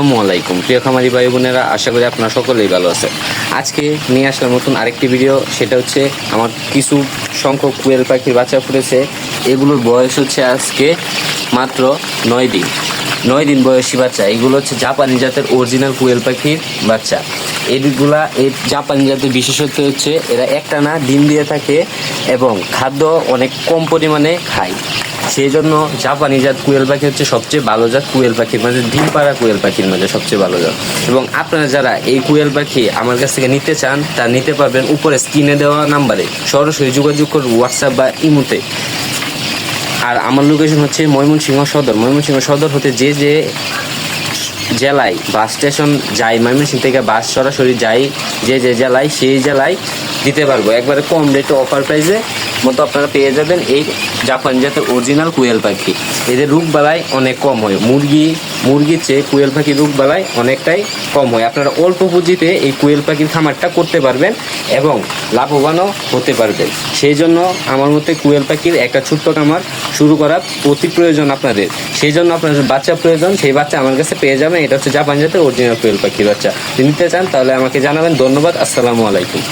আসসালামু আলাইকুম প্রিয় খামারি ভাই বোনেরা, আশা করি আপনারা সকলেই ভালো আছেন। আজকে নিয়ে আসলাম নতুন আরেকটি ভিডিও। সেটা হচ্ছে আমার কিছু সংখ্যক কোয়েল পাখির বাচ্চা ফুটেছে। এগুলোর বয়স হচ্ছে আজকে মাত্র 9 দিন। 9 দিন বয়সী বাচ্চা। এগুলো হচ্ছে জাপানি জাতের অরিজিনাল কোয়েল পাখির বাচ্চা। এই জাপানি জাতের বিশেষত্ব হচ্ছে এরা একটানা ডিম দিয়ে থাকে এবং খাদ্য অনেক কম পরিমাণে খায়। সেই জন্য জাপানি জাত কোয়েল পাখি হচ্ছে সবচেয়ে ভালো জাত কোয়েল পাখির মাঝে, ডিম পাড়া কোয়েল পাখির মাঝে সবচেয়ে ভালো জাত। এবং আপনারা যারা এই কোয়েল পাখি আমার কাছ থেকে নিতে চান তা নিতে পারবেন উপরে স্ক্রিনে দেওয়া নাম্বারে সরাসরি যোগাযোগ করুন হোয়াটসঅ্যাপ বা ইমোতে। আর আমার লোকেশন হচ্ছে ময়মনসিংহ সদর। ময়মনসিংহ সদর হতে যে জেলায় বাস স্টেশন যায়, ময়মনসিংহ থেকে বাস সরাসরি যায় যে জেলায়, সেই জেলায় দিতে পারবো। একবারে কম রেটে অফার প্রাইসে মতো আপনারা পেয়ে যাবেন এই জাপানি জাতের অরিজিনাল কোয়েল পাখি। এদের রোগবালাই অনেক কম হয়, মুরগির চেয়ে কোয়েল পাখির রোগবালাই অনেকটাই কম হয়। আপনারা অল্প পুঁজিতে এই কোয়েল পাখির খামারটা করতে পারবেন এবং লাভবানও হতে পারবেন। সেই জন্য আমার মতে কোয়েল পাখির একটা ছোট্ট খামার শুরু করা অতি প্রয়োজন আপনাদের। সেই জন্য আপনাদের বাচ্চা প্রয়োজন, সেই বাচ্চা আমার কাছে পেয়ে যাবেন। এটা হচ্ছে জাপানি জাতের অরিজিনাল কোয়েল পাখির বাচ্চা। যদি নিতে চান তাহলে আমাকে জানাবেন। ধন্যবাদ। আসসালামু আলাইকুম।